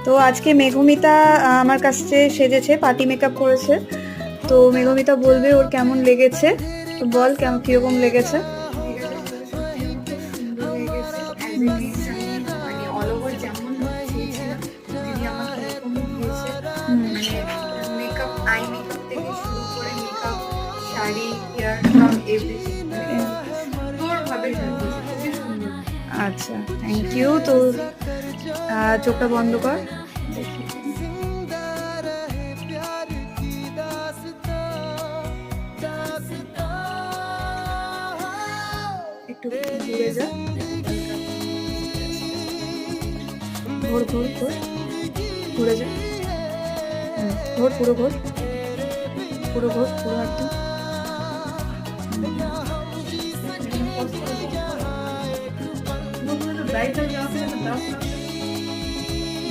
তো আজকে মেঘমিতা আমার কাছে সেজেছে, পার্টি মেকআপ করেছে। তো মেঘমিতা বলবে ওর কেমন লেগেছে। তো বল কেমন, কিরকম লেগেছে? আচ্ছা, থ্যাংক ইউ। তো চোখটা বন্ধ কর, দেখি। একটু ঘুরে যা, ঘোর ঘোর ঘোর, ঘুরে যা। ঘোর, পুরো ঘোর, পুরো ঘোর, পুরো একদম।